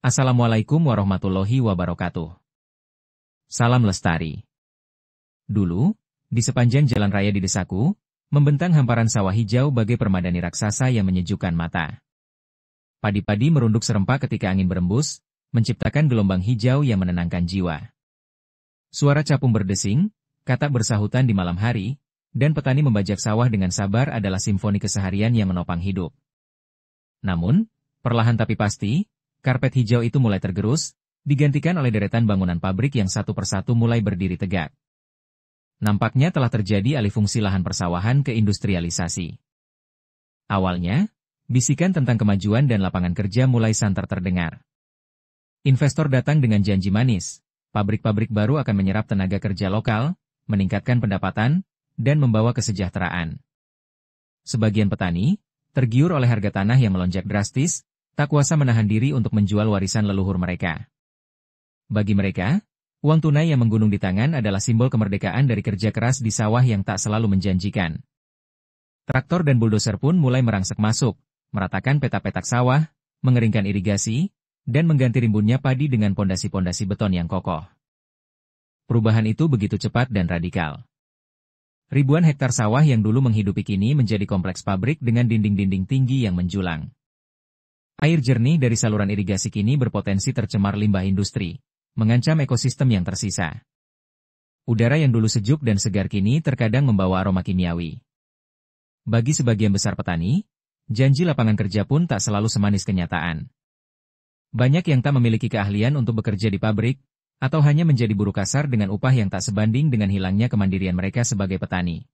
Assalamualaikum warahmatullahi wabarakatuh. Salam lestari. Dulu, di sepanjang jalan raya di desaku, membentang hamparan sawah hijau bagai permadani raksasa yang menyejukkan mata. Padi-padi merunduk serempak ketika angin berembus, menciptakan gelombang hijau yang menenangkan jiwa. Suara capung berdesing, katak bersahutan di malam hari, dan petani membajak sawah dengan sabar adalah simfoni keseharian yang menopang hidup. Namun, perlahan tapi pasti, karpet hijau itu mulai tergerus, digantikan oleh deretan bangunan pabrik yang satu persatu mulai berdiri tegak. Nampaknya telah terjadi alih fungsi lahan persawahan ke industrialisasi. Awalnya, bisikan tentang kemajuan dan lapangan kerja mulai santer terdengar. Investor datang dengan janji manis, pabrik-pabrik baru akan menyerap tenaga kerja lokal, meningkatkan pendapatan, dan membawa kesejahteraan. Sebagian petani, tergiur oleh harga tanah yang melonjak drastis, tak kuasa menahan diri untuk menjual warisan leluhur mereka. Bagi mereka, uang tunai yang menggunung di tangan adalah simbol kemerdekaan dari kerja keras di sawah yang tak selalu menjanjikan. Traktor dan buldoser pun mulai merangsek masuk, meratakan petak-petak sawah, mengeringkan irigasi, dan mengganti rimbunnya padi dengan pondasi-pondasi beton yang kokoh. Perubahan itu begitu cepat dan radikal. Ribuan hektar sawah yang dulu menghidupi kini menjadi kompleks pabrik dengan dinding-dinding tinggi yang menjulang. Air jernih dari saluran irigasi kini berpotensi tercemar limbah industri, mengancam ekosistem yang tersisa. Udara yang dulu sejuk dan segar kini terkadang membawa aroma kimiawi. Bagi sebagian besar petani, janji lapangan kerja pun tak selalu semanis kenyataan. Banyak yang tak memiliki keahlian untuk bekerja di pabrik, atau hanya menjadi buruh kasar dengan upah yang tak sebanding dengan hilangnya kemandirian mereka sebagai petani.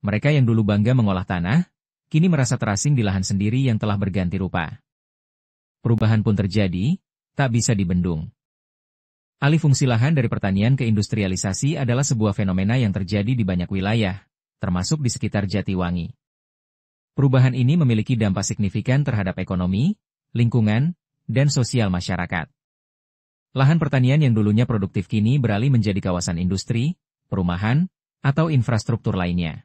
Mereka yang dulu bangga mengolah tanah, kini merasa terasing di lahan sendiri yang telah berganti rupa. Perubahan pun terjadi, tak bisa dibendung. Alih fungsi lahan dari pertanian ke industrialisasi adalah sebuah fenomena yang terjadi di banyak wilayah, termasuk di sekitar Jatiwangi. Perubahan ini memiliki dampak signifikan terhadap ekonomi, lingkungan, dan sosial masyarakat. Lahan pertanian yang dulunya produktif kini beralih menjadi kawasan industri, perumahan, atau infrastruktur lainnya.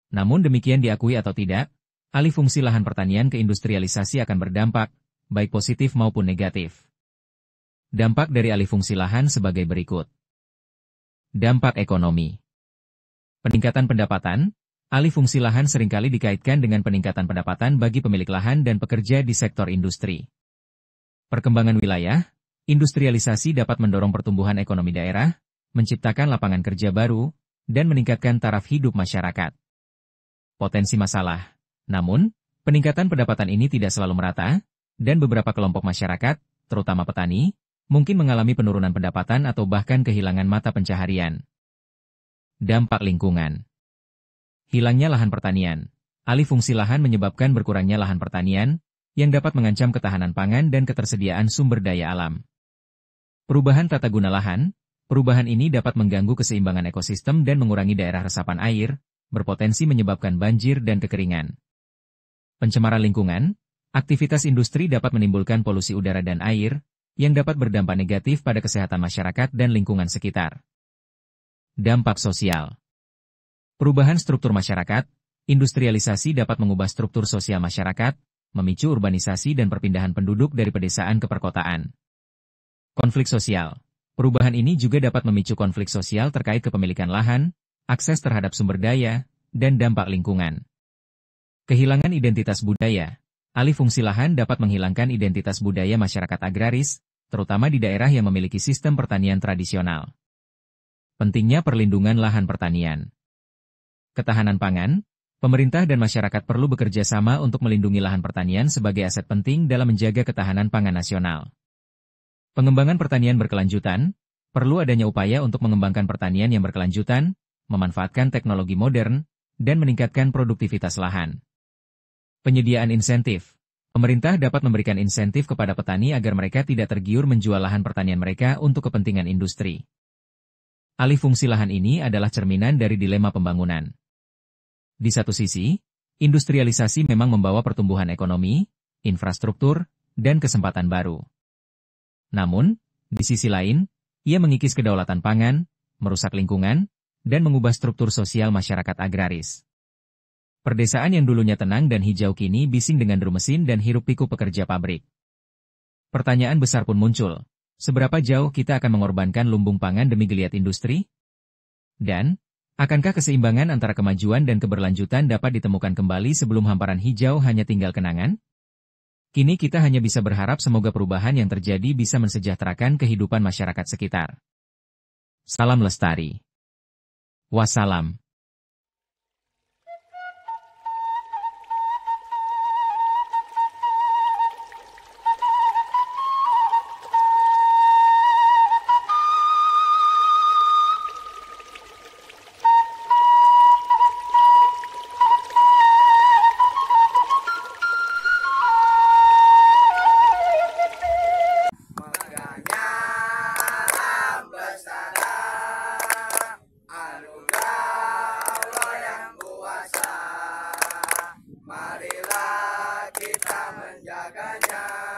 Namun demikian diakui atau tidak, alih fungsi lahan pertanian ke industrialisasi akan berdampak, baik positif maupun negatif. Dampak dari alih fungsi lahan sebagai berikut. Dampak ekonomi. Peningkatan pendapatan, alih fungsi lahan seringkali dikaitkan dengan peningkatan pendapatan bagi pemilik lahan dan pekerja di sektor industri. Perkembangan wilayah, industrialisasi dapat mendorong pertumbuhan ekonomi daerah, menciptakan lapangan kerja baru, dan meningkatkan taraf hidup masyarakat. Potensi masalah. Namun, peningkatan pendapatan ini tidak selalu merata, dan beberapa kelompok masyarakat, terutama petani, mungkin mengalami penurunan pendapatan atau bahkan kehilangan mata pencaharian. Dampak lingkungan. Hilangnya lahan pertanian. Alih fungsi lahan menyebabkan berkurangnya lahan pertanian, yang dapat mengancam ketahanan pangan dan ketersediaan sumber daya alam. Perubahan tata guna lahan. Perubahan ini dapat mengganggu keseimbangan ekosistem dan mengurangi daerah resapan air, berpotensi menyebabkan banjir dan kekeringan. Pencemaran lingkungan, aktivitas industri dapat menimbulkan polusi udara dan air, yang dapat berdampak negatif pada kesehatan masyarakat dan lingkungan sekitar. Dampak sosial. Perubahan struktur masyarakat, industrialisasi dapat mengubah struktur sosial masyarakat, memicu urbanisasi dan perpindahan penduduk dari pedesaan ke perkotaan. Konflik sosial. Perubahan ini juga dapat memicu konflik sosial terkait kepemilikan lahan, akses terhadap sumber daya, dan dampak lingkungan. Kehilangan identitas budaya. Alih fungsi lahan dapat menghilangkan identitas budaya masyarakat agraris, terutama di daerah yang memiliki sistem pertanian tradisional. Pentingnya perlindungan lahan pertanian. Ketahanan pangan. Pemerintah dan masyarakat perlu bekerja sama untuk melindungi lahan pertanian sebagai aset penting dalam menjaga ketahanan pangan nasional. Pengembangan pertanian berkelanjutan. Perlu adanya upaya untuk mengembangkan pertanian yang berkelanjutan, memanfaatkan teknologi modern, dan meningkatkan produktivitas lahan. Penyediaan insentif. Pemerintah dapat memberikan insentif kepada petani agar mereka tidak tergiur menjual lahan pertanian mereka untuk kepentingan industri. Alih fungsi lahan ini adalah cerminan dari dilema pembangunan. Di satu sisi, industrialisasi memang membawa pertumbuhan ekonomi, infrastruktur, dan kesempatan baru. Namun, di sisi lain, ia mengikis kedaulatan pangan, merusak lingkungan, dan mengubah struktur sosial masyarakat agraris. Perdesaan yang dulunya tenang dan hijau kini bising dengan drum mesin dan hiruk-pikuk pekerja pabrik. Pertanyaan besar pun muncul. Seberapa jauh kita akan mengorbankan lumbung pangan demi geliat industri? Dan, akankah keseimbangan antara kemajuan dan keberlanjutan dapat ditemukan kembali sebelum hamparan hijau hanya tinggal kenangan? Kini kita hanya bisa berharap semoga perubahan yang terjadi bisa mensejahterakan kehidupan masyarakat sekitar. Salam lestari. Wassalam. Marilah kita menjaganya.